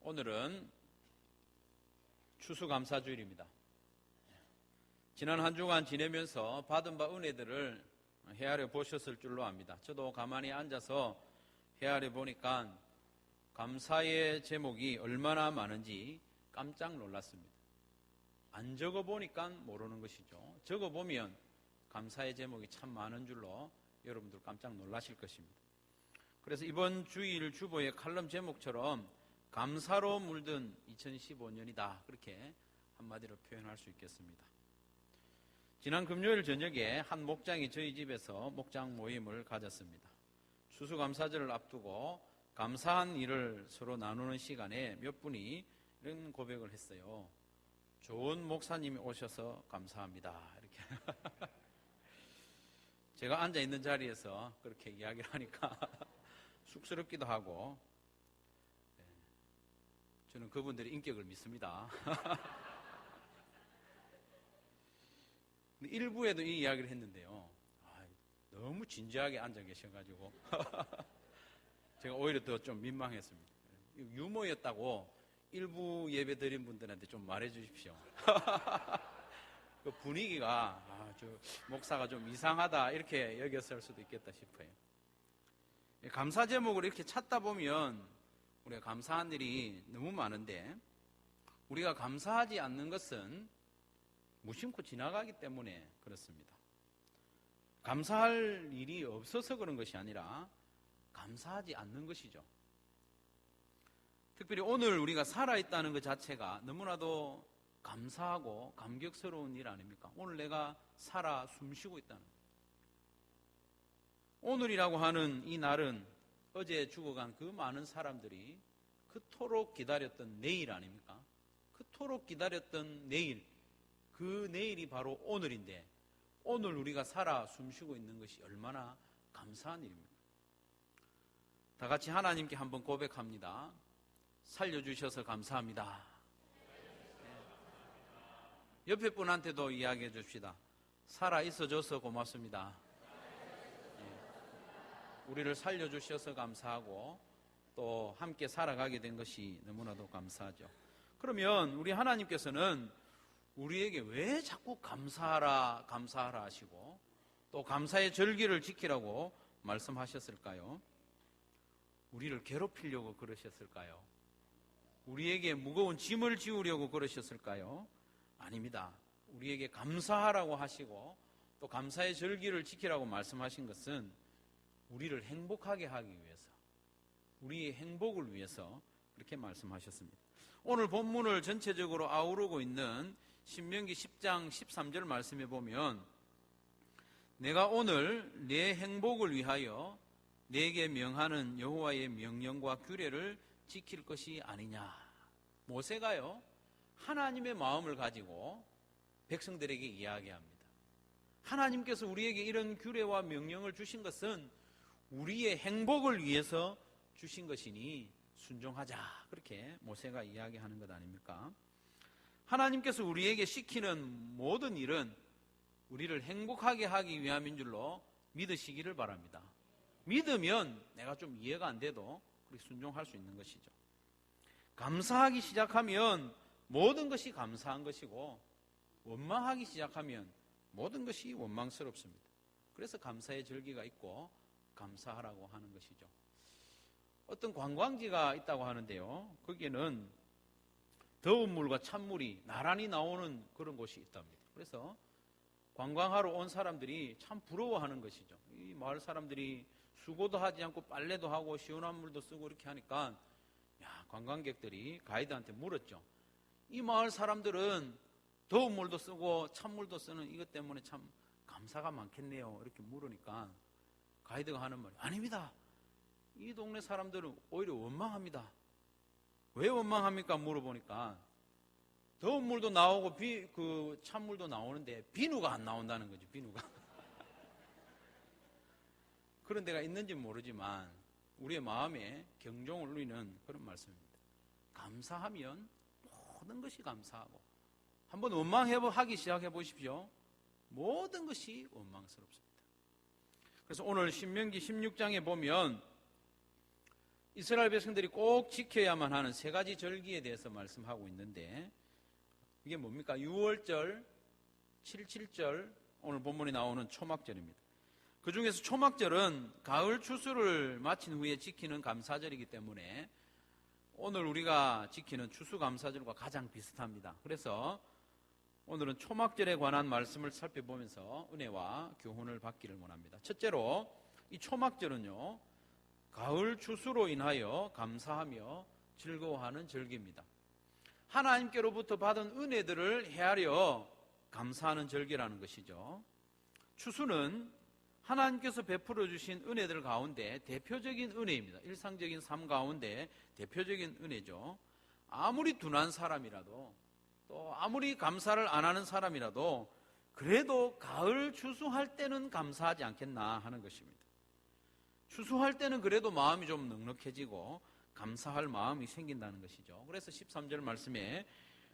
오늘은 추수감사주일입니다. 지난 한 주간 지내면서 받은 바 은혜들을 헤아려 보셨을 줄로 압니다. 저도 가만히 앉아서 헤아려 보니까 감사의 제목이 얼마나 많은지 깜짝 놀랐습니다. 안 적어 보니까 모르는 것이죠. 적어 보면 감사의 제목이 참 많은 줄로 여러분들 깜짝 놀라실 것입니다. 그래서 이번 주일 주보의 칼럼 제목처럼 감사로 물든 2015년이다, 그렇게 한마디로 표현할 수 있겠습니다. 지난 금요일 저녁에 한 목장이 저희 집에서 목장 모임을 가졌습니다. 추수감사절을 앞두고 감사한 일을 서로 나누는 시간에 몇 분이 이런 고백을 했어요. 좋은 목사님이 오셔서 감사합니다, 이렇게. 제가 앉아있는 자리에서 그렇게 이야기를 하니까 쑥스럽기도 하고, 저는 그분들의 인격을 믿습니다. 일부에도 이 이야기를 했는데요. 너무 진지하게 앉아 계셔가지고 제가 오히려 더 좀 민망했습니다. 유머였다고 일부 예배 드린 분들한테 좀 말해 주십시오. 그 분위기가 저 목사가 좀 이상하다 이렇게 여겼을 수도 있겠다 싶어요. 감사 제목을 이렇게 찾다 보면 우리가 감사한 일이 너무 많은데, 우리가 감사하지 않는 것은 무심코 지나가기 때문에 그렇습니다. 감사할 일이 없어서 그런 것이 아니라 감사하지 않는 것이죠. 특별히 오늘 우리가 살아있다는 것 자체가 너무나도 감사하고 감격스러운 일 아닙니까? 오늘 내가 살아 숨쉬고 있다는 것. 오늘이라고 하는 이 날은 어제 죽어간 그 많은 사람들이 그토록 기다렸던 내일 아닙니까? 그토록 기다렸던 내일, 그 내일이 바로 오늘인데, 오늘 우리가 살아 숨쉬고 있는 것이 얼마나 감사한 일입니까? 다 같이 하나님께 한번 고백합니다. 살려주셔서 감사합니다. 옆에 분한테도 이야기해 줍시다. 살아 있어줘서 고맙습니다. 우리를 살려주셔서 감사하고 또 함께 살아가게 된 것이 너무나도 감사하죠. 그러면 우리 하나님께서는 우리에게 왜 자꾸 감사하라 하시고 또 감사의 절기를 지키라고 말씀하셨을까요? 우리를 괴롭히려고 그러셨을까요? 우리에게 무거운 짐을 지우려고 그러셨을까요? 아닙니다. 우리에게 감사하라고 하시고 또 감사의 절기를 지키라고 말씀하신 것은 우리를 행복하게 하기 위해서, 우리의 행복을 위해서 그렇게 말씀하셨습니다. 오늘 본문을 전체적으로 아우르고 있는 신명기 10장 13절 말씀에 보면, 내가 오늘 내 행복을 위하여 내게 명하는 여호와의 명령과 규례를 지킬 것이 아니냐. 모세가요, 하나님의 마음을 가지고 백성들에게 이야기합니다. 하나님께서 우리에게 이런 규례와 명령을 주신 것은 우리의 행복을 위해서 주신 것이니 순종하자, 그렇게 모세가 이야기하는 것 아닙니까? 하나님께서 우리에게 시키는 모든 일은 우리를 행복하게 하기 위함인 줄로 믿으시기를 바랍니다. 믿으면 내가 좀 이해가 안 돼도 그렇게 순종할 수 있는 것이죠. 감사하기 시작하면 모든 것이 감사한 것이고, 원망하기 시작하면 모든 것이 원망스럽습니다. 그래서 감사의 절기가 있고 감사하라고 하는 것이죠. 어떤 관광지가 있다고 하는데요, 거기에는 더운 물과 찬물이 나란히 나오는 그런 곳이 있답니다. 그래서 관광하러 온 사람들이 참 부러워하는 것이죠. 이 마을 사람들이 수고도 하지 않고 빨래도 하고 시원한 물도 쓰고 이렇게 하니까, 관광객들이 가이드한테 물었죠. 이 마을 사람들은 더운 물도 쓰고 찬물도 쓰는 이것 때문에 참 감사가 많겠네요, 이렇게 물으니까 가이드가 하는 말이, 아닙니다. 이 동네 사람들은 오히려 원망합니다. 왜 원망합니까? 물어보니까 더운 물도 나오고 찬물도 나오는데 비누가 안 나온다는 거죠. 비누가. 그런 데가 있는지 모르지만 우리의 마음에 경종을 울리는 그런 말씀입니다. 감사하면 모든 것이 감사하고, 한번 원망하기 시작해 보십시오. 모든 것이 원망스럽습니다. 그래서 오늘 신명기 16장에 보면 이스라엘 백성들이 꼭 지켜야만 하는 세 가지 절기에 대해서 말씀하고 있는데 이게 뭡니까? 유월절, 77절, 오늘 본문에 나오는 초막절입니다. 그 중에서 초막절은 가을 추수를 마친 후에 지키는 감사절이기 때문에 오늘 우리가 지키는 추수감사절과 가장 비슷합니다. 그래서 오늘은 초막절에 관한 말씀을 살펴보면서 은혜와 교훈을 받기를 원합니다. 첫째로 이 초막절은요, 가을 추수로 인하여 감사하며 즐거워하는 절기입니다. 하나님께로부터 받은 은혜들을 헤아려 감사하는 절기라는 것이죠. 추수는 하나님께서 베풀어 주신 은혜들 가운데 대표적인 은혜입니다. 일상적인 삶 가운데 대표적인 은혜죠. 아무리 둔한 사람이라도 또 아무리 감사를 안 하는 사람이라도 그래도 가을 추수할 때는 감사하지 않겠나 하는 것입니다. 추수할 때는 그래도 마음이 좀 넉넉해지고 감사할 마음이 생긴다는 것이죠. 그래서 13절 말씀에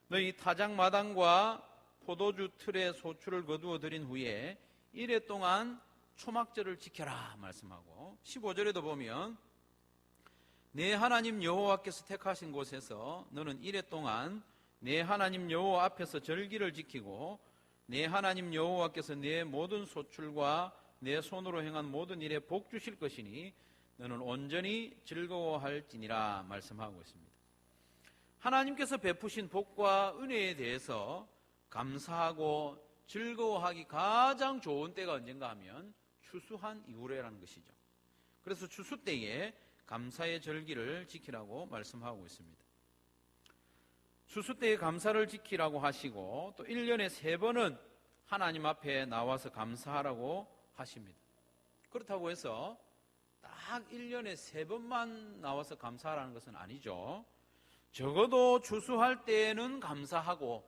너희 타작마당과 포도주 틀에 소출을 거두어 들인 후에 이래 동안 초막절을 지켜라 말씀하고 15절에도 보면 내 하나님 여호와께서 택하신 곳에서 너는 이래 동안 내 하나님 여호와 앞에서 절기를 지키고 내 하나님 여호와께서 내 모든 소출과 내 손으로 행한 모든 일에 복 주실 것이니 너는 온전히 즐거워할지니라 말씀하고 있습니다. 하나님께서 베푸신 복과 은혜에 대해서 감사하고 즐거워하기 가장 좋은 때가 언젠가 하면 추수한 이후래라는 것이죠. 그래서 추수 때에 감사의 절기를 지키라고 말씀하고 있습니다. 추수 때에 감사를 지키라고 하시고 또 1년에 3번은 하나님 앞에 나와서 감사하라고 하십니다. 그렇다고 해서 딱 1년에 3번만 나와서 감사하라는 것은 아니죠. 적어도 추수할 때에는 감사하고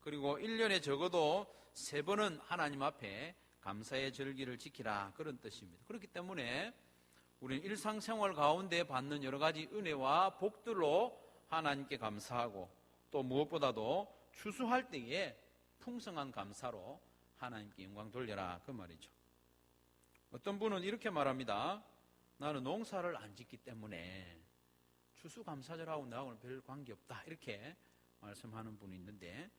그리고 1년에 적어도 3번은 하나님 앞에 감사의 절기를 지키라 그런 뜻입니다. 그렇기 때문에 우리는 일상생활 가운데 받는 여러 가지 은혜와 복들로 하나님께 감사하고 또 무엇보다도 추수할 때에 풍성한 감사로 하나님께 영광 돌려라 그 말이죠. 어떤 분은 이렇게 말합니다. 나는 농사를 안 짓기 때문에 추수감사절하고 나하고는 별 관계없다 이렇게 말씀하는 분이 있는데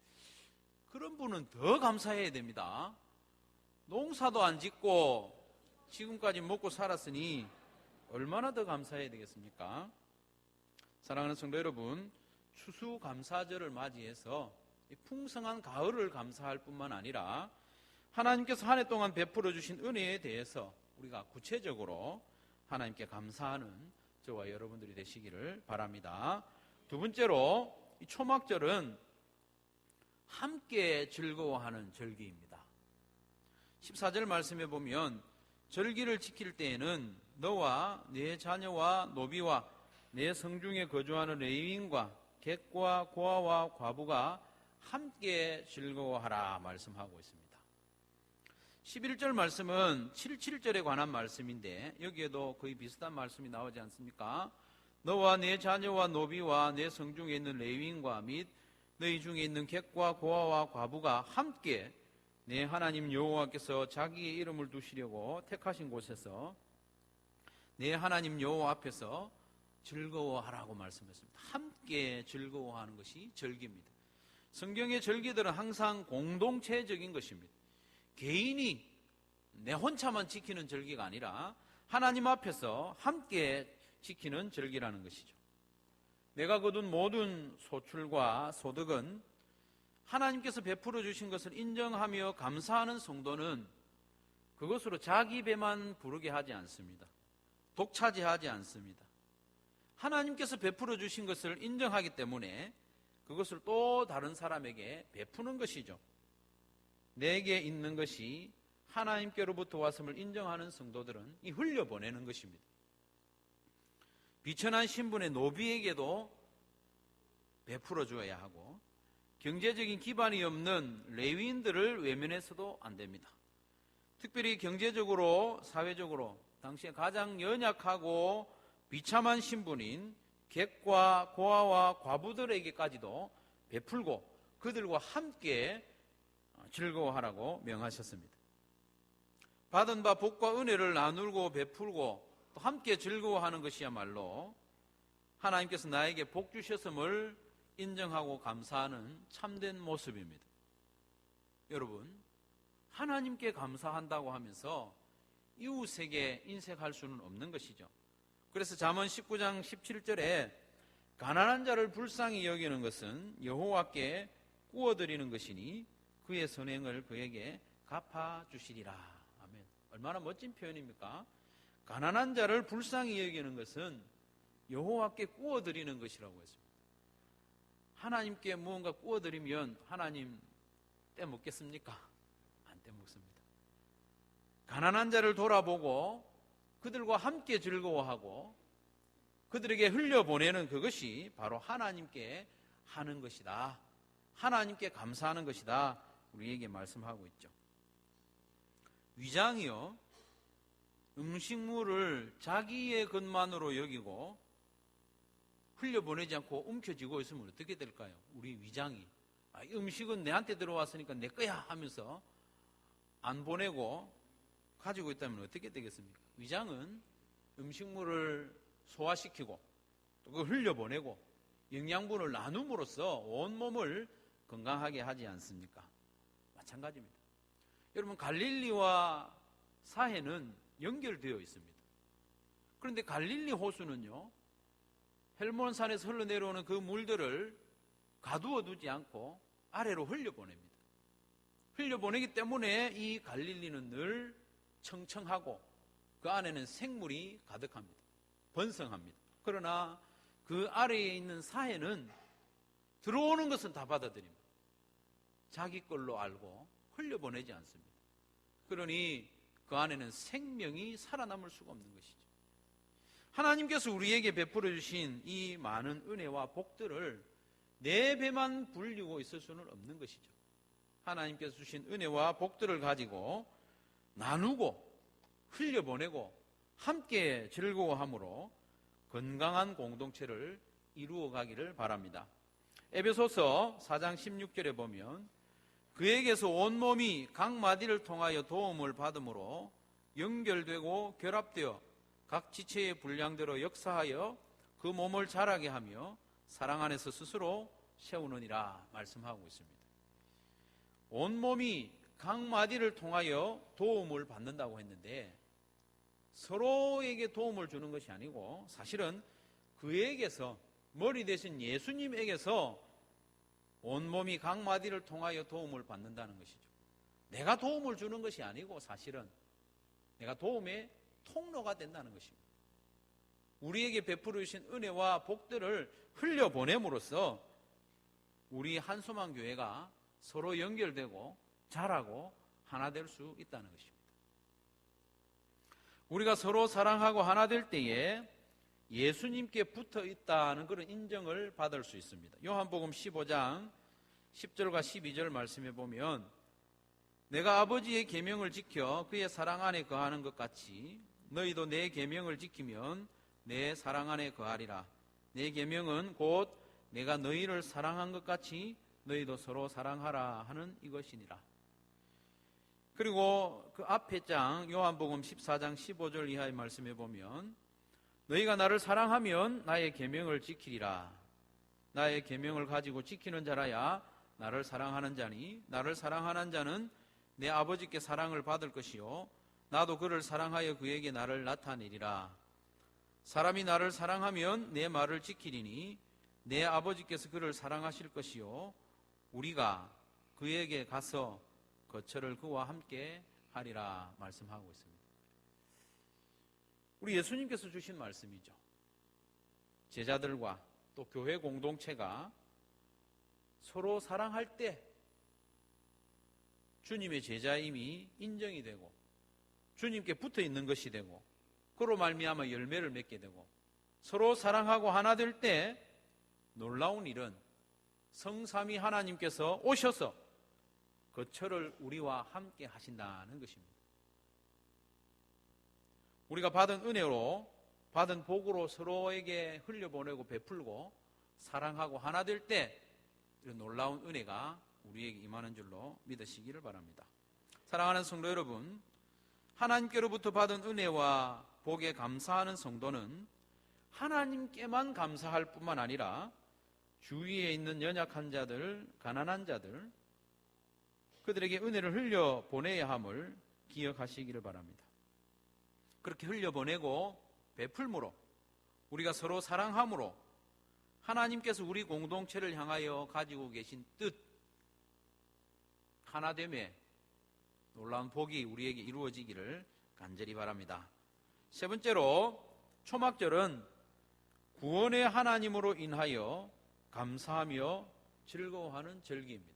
그런 분은 더 감사해야 됩니다. 농사도 안 짓고 지금까지 먹고 살았으니 얼마나 더 감사해야 되겠습니까? 사랑하는 성도 여러분, 추수감사절을 맞이해서 풍성한 가을을 감사할 뿐만 아니라 하나님께서 한 해 동안 베풀어 주신 은혜에 대해서 우리가 구체적으로 하나님께 감사하는 저와 여러분들이 되시기를 바랍니다. 두 번째로 이 초막절은 함께 즐거워하는 절기입니다. 14절 말씀에 보면 절기를 지킬 때에는 너와 네 자녀와 노비와 내 성중에 거주하는 레위인과 객과 고아와 과부가 함께 즐거워하라 말씀하고 있습니다. 11절 말씀은 77절에 관한 말씀인데 여기에도 거의 비슷한 말씀이 나오지 않습니까? 너와 내 자녀와 노비와 내 성중에 있는 레위인과 및 너희 중에 있는 객과 고아와 과부가 함께 내 하나님 여호와께서 자기의 이름을 두시려고 택하신 곳에서 내 하나님 여호와 앞에서 즐거워하라고 말씀했습니다. 함께 즐거워하는 것이 절기입니다. 성경의 절기들은 항상 공동체적인 것입니다. 개인이 내 혼자만 지키는 절기가 아니라 하나님 앞에서 함께 지키는 절기라는 것이죠. 내가 거둔 모든 소출과 소득은 하나님께서 베풀어 주신 것을 인정하며 감사하는 성도는 그것으로 자기 배만 부르게 하지 않습니다. 독차지하지 않습니다. 하나님께서 베풀어 주신 것을 인정하기 때문에 그것을 또 다른 사람에게 베푸는 것이죠. 내게 있는 것이 하나님께로부터 왔음을 인정하는 성도들은 이 흘려보내는 것입니다. 비천한 신분의 노비에게도 베풀어 주어야 하고 경제적인 기반이 없는 레위인들을 외면해서도 안 됩니다. 특별히 경제적으로 사회적으로 당시에 가장 연약하고 비참한 신분인 객과 고아와 과부들에게까지도 베풀고 그들과 함께 즐거워하라고 명하셨습니다. 받은 바 복과 은혜를 나누고 베풀고 또 함께 즐거워하는 것이야말로 하나님께서 나에게 복 주셨음을 인정하고 감사하는 참된 모습입니다. 여러분, 하나님께 감사한다고 하면서 이웃에게 인색할 수는 없는 것이죠. 그래서 잠언 19장 17절에 가난한 자를 불쌍히 여기는 것은 여호와께 구워드리는 것이니 그의 선행을 그에게 갚아주시리라. 아멘. 얼마나 멋진 표현입니까? 가난한 자를 불쌍히 여기는 것은 여호와께 구워드리는 것이라고 했습니다. 하나님께 무언가 구워드리면 하나님 떼먹겠습니까? 안 떼먹습니다. 가난한 자를 돌아보고 그들과 함께 즐거워하고 그들에게 흘려보내는 그것이 바로 하나님께 하는 것이다. 하나님께 감사하는 것이다. 우리에게 말씀하고 있죠. 위장이요, 음식물을 자기의 것만으로 여기고 흘려보내지 않고 움켜쥐고 있으면 어떻게 될까요? 우리 위장이 음식은 내한테 들어왔으니까 내 거야 하면서 안 보내고 가지고 있다면 어떻게 되겠습니까? 위장은 음식물을 소화시키고 또 그걸 흘려보내고 영양분을 나눔으로써 온몸을 건강하게 하지 않습니까? 마찬가지입니다. 여러분, 갈릴리와 사해는 연결되어 있습니다. 그런데 갈릴리 호수는요, 헬몬산에서 흘러내려오는 그 물들을 가두어 두지 않고 아래로 흘려보냅니다. 흘려보내기 때문에 이 갈릴리는 늘 청청하고 그 안에는 생물이 가득합니다. 번성합니다. 그러나 그 아래에 있는 사해는 들어오는 것은 다 받아들입니다. 자기 걸로 알고 흘려보내지 않습니다. 그러니 그 안에는 생명이 살아남을 수가 없는 것이죠. 하나님께서 우리에게 베풀어 주신 이 많은 은혜와 복들을 내 배만 불리고 있을 수는 없는 것이죠. 하나님께서 주신 은혜와 복들을 가지고 나누고 흘려보내고 함께 즐거워함으로 건강한 공동체를 이루어가기를 바랍니다. 에베소서 4장 16절에 보면 그에게서 온몸이 각 마디를 통하여 도움을 받음으로 연결되고 결합되어 각 지체의 분량대로 역사하여 그 몸을 자라게 하며 사랑 안에서 스스로 세우느니라 말씀하고 있습니다. 온몸이 각 마디를 통하여 도움을 받는다고 했는데 서로에게 도움을 주는 것이 아니고 사실은 그에게서, 머리 대신 예수님에게서 온몸이 각 마디를 통하여 도움을 받는다는 것이죠. 내가 도움을 주는 것이 아니고 사실은 내가 도움의 통로가 된다는 것입니다. 우리에게 베풀어 주신 은혜와 복들을 흘려보냄으로써 우리 한소망 교회가 서로 연결되고 자라고 하나 될 수 있다는 것입니다. 우리가 서로 사랑하고 하나 될 때에 예수님께 붙어 있다는 그런 인정을 받을 수 있습니다. 요한복음 15장 10절과 12절 말씀해 보면 내가 아버지의 계명을 지켜 그의 사랑 안에 거하는 것 같이 너희도 내 계명을 지키면 내 사랑 안에 거하리라. 내 계명은 곧 내가 너희를 사랑한 것 같이 너희도 서로 사랑하라 하는 이것이니라. 그리고 그 앞에 장 요한복음 14장 15절 이하의 말씀해 보면 너희가 나를 사랑하면 나의 계명을 지키리라. 나의 계명을 가지고 지키는 자라야 나를 사랑하는 자니 나를 사랑하는 자는 내 아버지께 사랑을 받을 것이요 나도 그를 사랑하여 그에게 나를 나타내리라. 사람이 나를 사랑하면 내 말을 지키리니 내 아버지께서 그를 사랑하실 것이요 우리가 그에게 가서 거처를 그와 함께 하리라 말씀하고 있습니다. 우리 예수님께서 주신 말씀이죠. 제자들과 또 교회 공동체가 서로 사랑할 때 주님의 제자임이 인정이 되고 주님께 붙어 있는 것이 되고 그로 말미암아 열매를 맺게 되고 서로 사랑하고 하나 될 때 놀라운 일은 성삼위 하나님께서 오셔서 거처를 우리와 함께 하신다는 것입니다. 우리가 받은 은혜로 받은 복으로 서로에게 흘려보내고 베풀고 사랑하고 하나 될 때 이런 놀라운 은혜가 우리에게 임하는 줄로 믿으시기를 바랍니다. 사랑하는 성도 여러분, 하나님께로부터 받은 은혜와 복에 감사하는 성도는 하나님께만 감사할 뿐만 아니라 주위에 있는 연약한 자들, 가난한 자들, 그들에게 은혜를 흘려 보내야 함을 기억하시기를 바랍니다. 그렇게 흘려 보내고 베풀므로, 우리가 서로 사랑함으로 하나님께서 우리 공동체를 향하여 가지고 계신 뜻, 하나됨의 놀라운 복이 우리에게 이루어지기를 간절히 바랍니다. 세 번째로, 초막절은 구원의 하나님으로 인하여 감사하며 즐거워하는 절기입니다.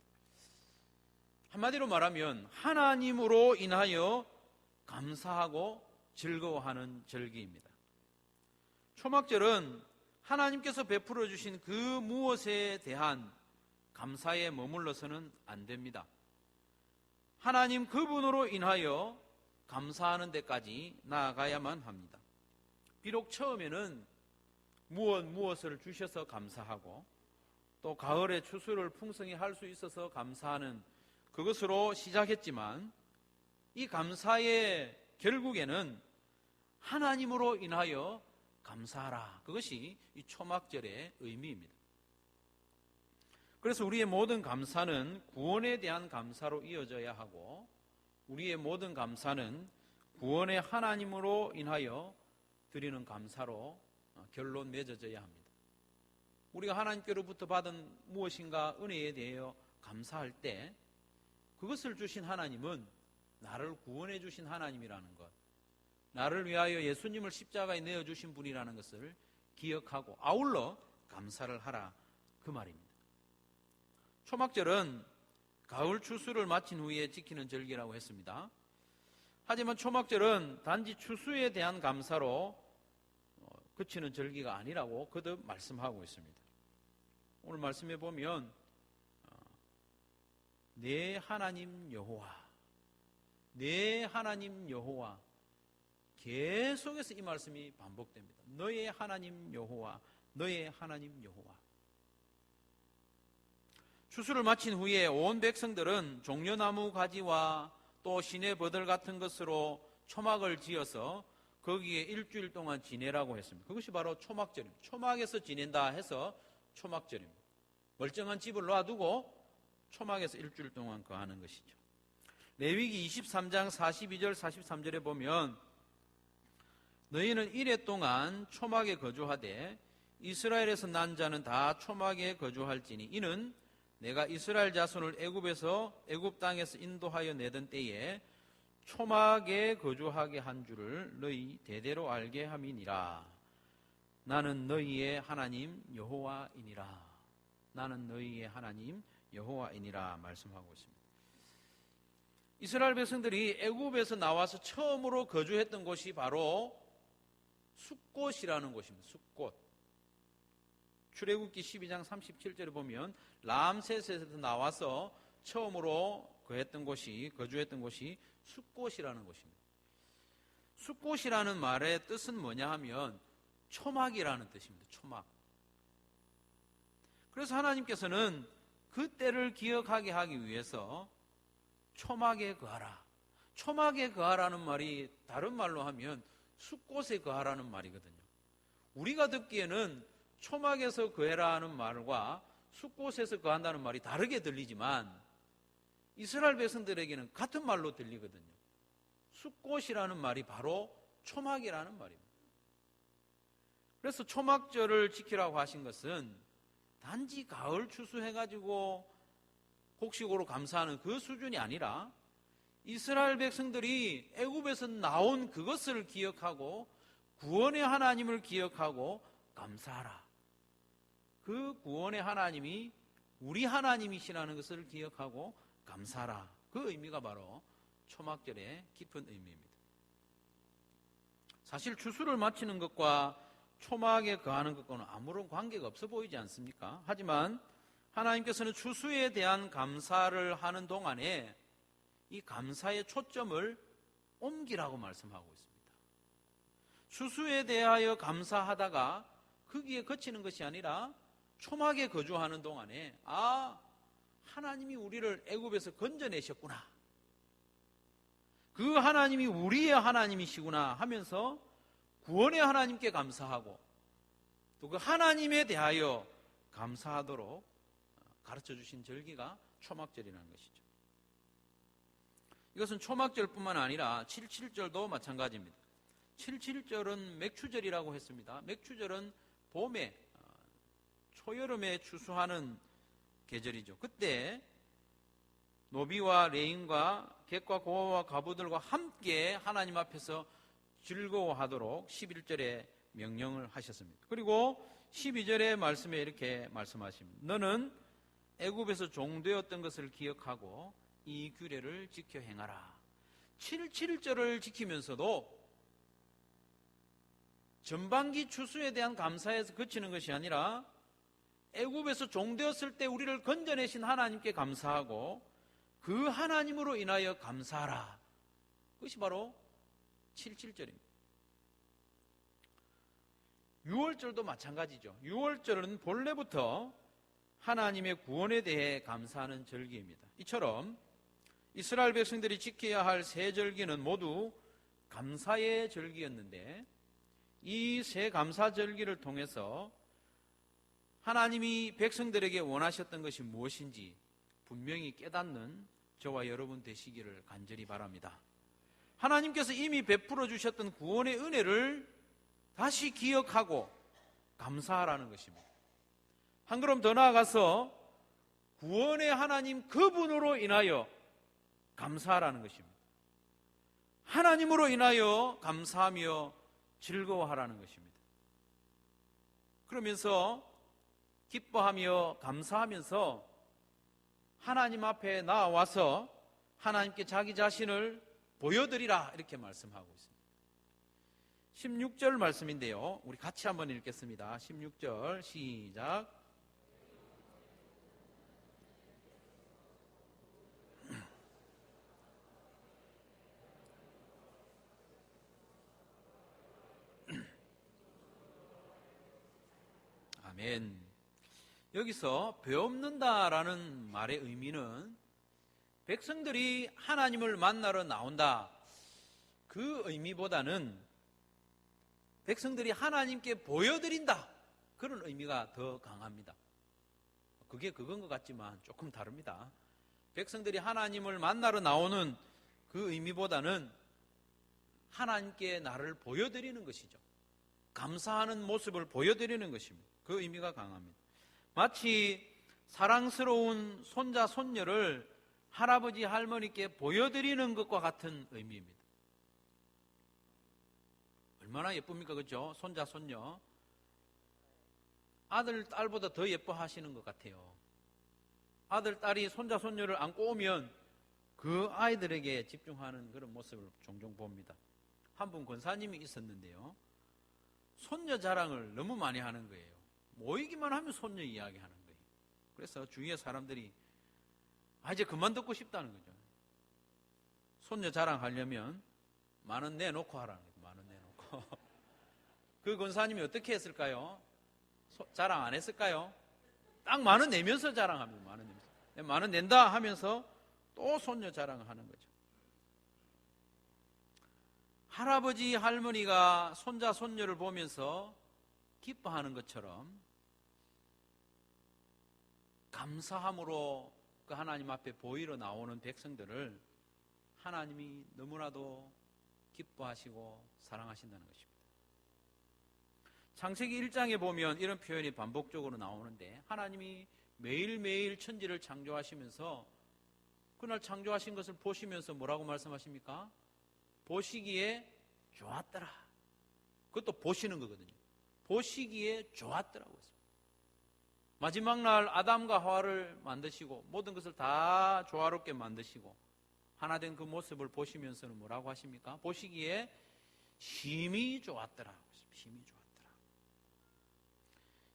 한마디로 말하면 하나님으로 인하여 감사하고 즐거워하는 절기입니다. 초막절은 하나님께서 베풀어 주신 그 무엇에 대한 감사에 머물러서는 안 됩니다. 하나님 그분으로 인하여 감사하는 데까지 나아가야만 합니다. 비록 처음에는 무엇을 주셔서 감사하고 또 가을에 추수를 풍성히 할 수 있어서 감사하는 그것으로 시작했지만, 이 감사의 결국에는 하나님으로 인하여 감사하라, 그것이 이 초막절의 의미입니다. 그래서 우리의 모든 감사는 구원에 대한 감사로 이어져야 하고, 우리의 모든 감사는 구원의 하나님으로 인하여 드리는 감사로 결론 맺어져야 합니다. 우리가 하나님께로부터 받은 무엇인가 은혜에 대하여 감사할 때 그것을 주신 하나님은 나를 구원해 주신 하나님이라는 것, 나를 위하여 예수님을 십자가에 내어주신 분이라는 것을 기억하고 아울러 감사를 하라, 그 말입니다. 초막절은 가을 추수를 마친 후에 지키는 절기라고 했습니다. 하지만 초막절은 단지 추수에 대한 감사로 그치는 절기가 아니라고 거듭 말씀하고 있습니다. 오늘 말씀해 보면 내 하나님 여호와, 내 하나님 여호와, 계속해서 이 말씀이 반복됩니다. 너의 하나님 여호와, 너의 하나님 여호와. 추수를 마친 후에 온 백성들은 종려나무 가지와 또 시내 버들 같은 것으로 초막을 지어서 거기에 일주일 동안 지내라고 했습니다. 그것이 바로 초막절입니다. 초막에서 지낸다 해서 초막절입니다. 멀쩡한 집을 놔두고 초막에서 일주일 동안 거하는 것이죠. 레위기 23장 42절 43절에 보면 너희는 이레 동안 초막에 거주하되 이스라엘에서 난 자는 다 초막에 거주할지니 이는 내가 이스라엘 자손을 애굽 땅에서 인도하여 내던 때에 초막에 거주하게 한 줄을 너희 대대로 알게 함이니라. 나는 너희의 하나님 여호와이니라. 나는 너희의 하나님 여호와이니라 말씀하고 있습니다. 이스라엘 백성들이 애굽에서 나와서 처음으로 거주했던 곳이 바로 숫곳이라는 곳입니다. 숫곳. 출애굽기 12장 37절에 보면 람세스에서 나와서 처음으로 거주했던 곳이 숫곳이라는 곳입니다. 숫곳이라는 말의 뜻은 뭐냐 하면 초막이라는 뜻입니다. 초막. 그래서 하나님께서는 그 때를 기억하게 하기 위해서 초막에 거하라. 초막에 거하라는 말이 다른 말로 하면 숫곳에 거하라는 말이거든요. 우리가 듣기에는 초막에서 거해라 하는 말과 숫곳에서 거한다는 말이 다르게 들리지만 이스라엘 백성들에게는 같은 말로 들리거든요. 숫곳이라는 말이 바로 초막이라는 말입니다. 그래서 초막절을 지키라고 하신 것은 단지 가을 추수해가지고 곡식으로 감사하는 그 수준이 아니라 이스라엘 백성들이 애굽에서 나온 그것을 기억하고 구원의 하나님을 기억하고 감사하라. 그 구원의 하나님이 우리 하나님이시라는 것을 기억하고 감사하라. 그 의미가 바로 초막절의 깊은 의미입니다. 사실 추수를 마치는 것과 초막에 거하는 것과는 아무런 관계가 없어 보이지 않습니까? 하지만 하나님께서는 추수에 대한 감사를 하는 동안에 이 감사의 초점을 옮기라고 말씀하고 있습니다. 추수에 대하여 감사하다가 거기에 그치는 것이 아니라 초막에 거주하는 동안에 하나님이 우리를 애굽에서 건져내셨구나. 그 하나님이 우리의 하나님이시구나 하면서 구원의 하나님께 감사하고 또 그 하나님에 대하여 감사하도록 가르쳐 주신 절기가 초막절이라는 것이죠. 이것은 초막절뿐만 아니라 77절도 마찬가지입니다. 77절은 맥추절이라고 했습니다. 맥추절은 봄에, 초여름에 추수하는 계절이죠. 그때 노비와 레인과 객과 고아와 과부들과 함께 하나님 앞에서 즐거워하도록 11절에 명령을 하셨습니다. 그리고 12절의 말씀에 이렇게 말씀하십니다. 너는 애굽에서 종되었던 것을 기억하고 이 규례를 지켜 행하라. 77절을 지키면서도 전반기 추수에 대한 감사에서 그치는 것이 아니라 애굽에서 종되었을 때 우리를 건져내신 하나님께 감사하고 그 하나님으로 인하여 감사하라. 그것이 바로 77절입니다. 6월절도 마찬가지죠. 6월절은 본래부터 하나님의 구원에 대해 감사하는 절기입니다. 이처럼 이스라엘 백성들이 지켜야 할 세 절기는 모두 감사의 절기였는데 이 세 감사 절기를 통해서 하나님이 백성들에게 원하셨던 것이 무엇인지 분명히 깨닫는 저와 여러분 되시기를 간절히 바랍니다. 하나님께서 이미 베풀어 주셨던 구원의 은혜를 다시 기억하고 감사하라는 것입니다. 한 걸음 더 나아가서 구원의 하나님 그분으로 인하여 감사하라는 것입니다. 하나님으로 인하여 감사하며 즐거워하라는 것입니다. 그러면서 기뻐하며 감사하면서 하나님 앞에 나와서 하나님께 자기 자신을 보여드리라 이렇게 말씀하고 있습니다. 16절 말씀인데요. 우리 같이 한번 읽겠습니다. 16절 시작. 아멘. 여기서 배없는다라는 말의 의미는 백성들이 하나님을 만나러 나온다. 그 의미보다는 백성들이 하나님께 보여드린다. 그런 의미가 더 강합니다. 그게 그건 것 같지만 조금 다릅니다. 백성들이 하나님을 만나러 나오는 그 의미보다는 하나님께 나를 보여드리는 것이죠. 감사하는 모습을 보여드리는 것입니다. 그 의미가 강합니다. 마치 사랑스러운 손자, 손녀를 할아버지, 할머니께 보여드리는 것과 같은 의미입니다. 얼마나 예쁩니까? 그렇죠? 손자, 손녀. 아들, 딸보다 더 예뻐하시는 것 같아요. 아들, 딸이 손자, 손녀를 안고 오면 그 아이들에게 집중하는 그런 모습을 종종 봅니다. 한 분 권사님이 있었는데요. 손녀 자랑을 너무 많이 하는 거예요. 모이기만 하면 손녀 이야기하는 거예요. 그래서 주위의 사람들이 이제 그만 듣고 싶다는 거죠. 손녀 자랑하려면 10,000원 내놓고 하라는 거예요. 10,000원 내놓고. 그 권사님이 어떻게 했을까요? 자랑 안 했을까요? 딱 10,000원 내면서 자랑합니다. 10,000원 내면서. 10,000원 낸다 하면서 또 손녀 자랑을 하는 거죠. 할아버지, 할머니가 손자, 손녀를 보면서 기뻐하는 것처럼 감사함으로 그 하나님 앞에 보이러 나오는 백성들을 하나님이 너무나도 기뻐하시고 사랑하신다는 것입니다. 창세기 1장에 보면 이런 표현이 반복적으로 나오는데 하나님이 매일매일 천지를 창조하시면서 그날 창조하신 것을 보시면서 뭐라고 말씀하십니까? 보시기에 좋았더라. 그것도 보시는 거거든요. 보시기에 좋았더라고 했습니다. 마지막 날 아담과 하와를 만드시고 모든 것을 다 조화롭게 만드시고 하나 된 그 모습을 보시면서는 뭐라고 하십니까? 보시기에 심히 좋았더라. 심히 좋았더라.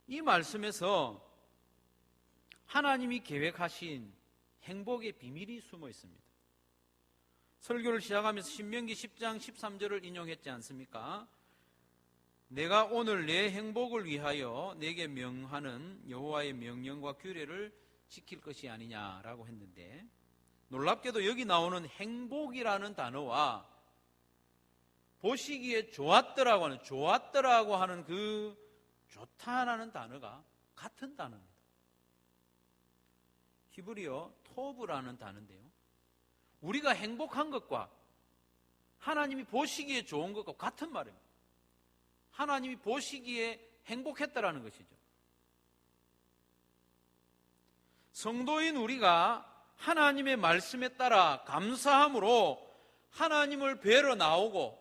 이 말씀에서 하나님이 계획하신 행복의 비밀이 숨어 있습니다. 설교를 시작하면서 신명기 10장 13절을 인용했지 않습니까? 내가 오늘 내 행복을 위하여 내게 명하는 여호와의 명령과 규례를 지킬 것이 아니냐라고 했는데 놀랍게도 여기 나오는 행복이라는 단어와 보시기에 좋았더라고 하는 그 좋다라는 단어가 같은 단어입니다. 히브리어 토브라는 단어인데요, 우리가 행복한 것과 하나님이 보시기에 좋은 것과 같은 말입니다. 하나님이 보시기에 행복했다라는 것이죠. 성도인 우리가 하나님의 말씀에 따라 감사함으로 하나님을 뵈러 나오고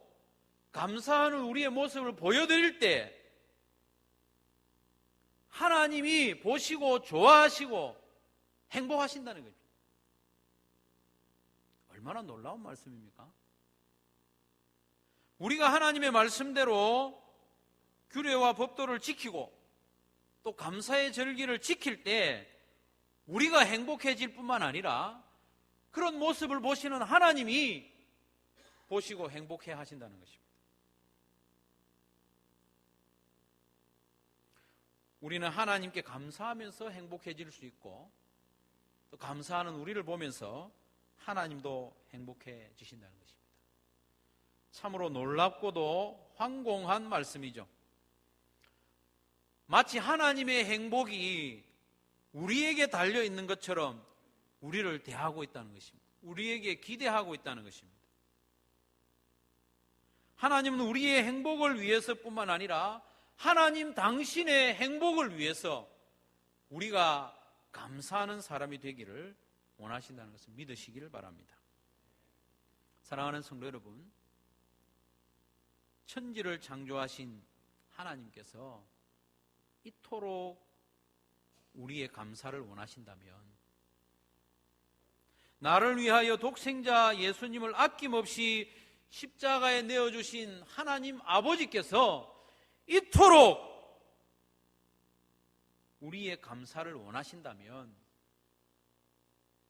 감사하는 우리의 모습을 보여드릴 때 하나님이 보시고 좋아하시고 행복하신다는 거죠. 얼마나 놀라운 말씀입니까? 우리가 하나님의 말씀대로 규례와 법도를 지키고 또 감사의 절기를 지킬 때 우리가 행복해질 뿐만 아니라 그런 모습을 보시는 하나님이 보시고 행복해 하신다는 것입니다. 우리는 하나님께 감사하면서 행복해질 수 있고 또 감사하는 우리를 보면서 하나님도 행복해지신다는 것입니다. 참으로 놀랍고도 황공한 말씀이죠. 마치 하나님의 행복이 우리에게 달려있는 것처럼 우리를 대하고 있다는 것입니다. 우리에게 기대하고 있다는 것입니다. 하나님은 우리의 행복을 위해서뿐만 아니라 하나님 당신의 행복을 위해서 우리가 감사하는 사람이 되기를 원하신다는 것을 믿으시기를 바랍니다. 사랑하는 성도 여러분, 천지를 창조하신 하나님께서 이토록 우리의 감사를 원하신다면 나를 위하여 독생자 예수님을 아낌없이 십자가에 내어주신 하나님 아버지께서 이토록 우리의 감사를 원하신다면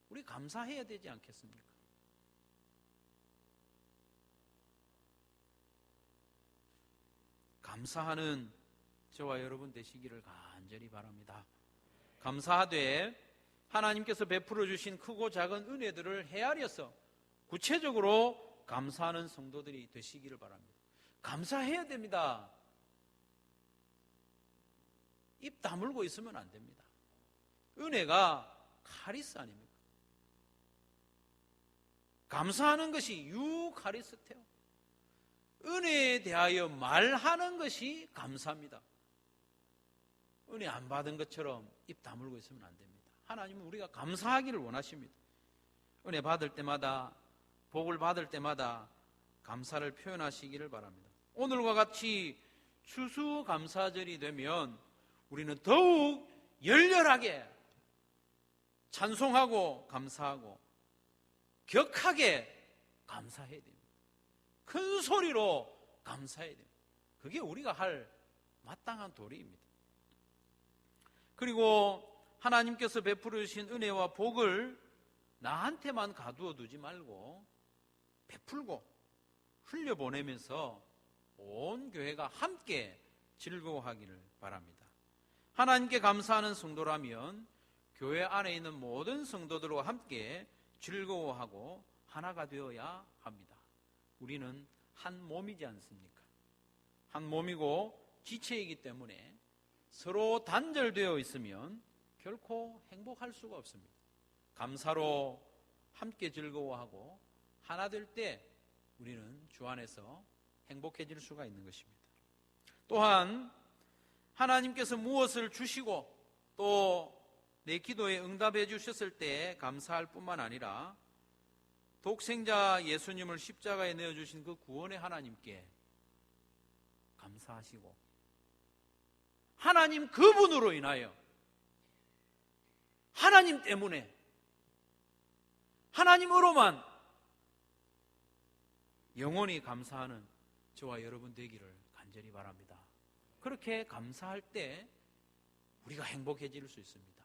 우리 감사해야 되지 않겠습니까? 감사하는 저와 여러분 되시기를 간절히 바랍니다. 감사하되 하나님께서 베풀어 주신 크고 작은 은혜들을 헤아려서 구체적으로 감사하는 성도들이 되시기를 바랍니다. 감사해야 됩니다. 입 다물고 있으면 안 됩니다. 은혜가 카리스 아닙니까? 감사하는 것이 유카리스테요. 은혜에 대하여 말하는 것이 감사입니다. 은혜 안 받은 것처럼 입 다물고 있으면 안 됩니다. 하나님은 우리가 감사하기를 원하십니다. 은혜 받을 때마다, 복을 받을 때마다 감사를 표현하시기를 바랍니다. 오늘과 같이 추수감사절이 되면 우리는 더욱 열렬하게 찬송하고 감사하고 격하게 감사해야 됩니다. 큰 소리로 감사해야 됩니다. 그게 우리가 할 마땅한 도리입니다. 그리고 하나님께서 베풀어 주신 은혜와 복을 나한테만 가두어 두지 말고 베풀고 흘려보내면서 온 교회가 함께 즐거워하기를 바랍니다. 하나님께 감사하는 성도라면 교회 안에 있는 모든 성도들과 함께 즐거워하고 하나가 되어야 합니다. 우리는 한 몸이지 않습니까? 한 몸이고 지체이기 때문에 서로 단절되어 있으면 결코 행복할 수가 없습니다. 감사로 함께 즐거워하고 하나 될 때 우리는 주 안에서 행복해질 수가 있는 것입니다. 또한 하나님께서 무엇을 주시고 또 내 기도에 응답해 주셨을 때 감사할 뿐만 아니라 독생자 예수님을 십자가에 내어주신 그 구원의 하나님께 감사하시고 하나님 그분으로 인하여 하나님 때문에 하나님으로만 영원히 감사하는 저와 여러분 되기를 간절히 바랍니다. 그렇게 감사할 때 우리가 행복해질 수 있습니다.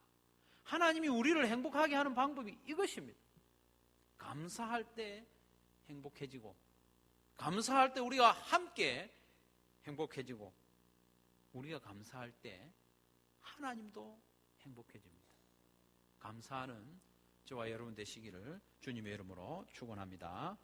하나님이 우리를 행복하게 하는 방법이 이것입니다. 감사할 때 행복해지고 감사할 때 우리가 함께 행복해지고 우리가 감사할 때 하나님도 행복해집니다. 감사하는 저와 여러분 되시기를 주님의 이름으로 축원합니다.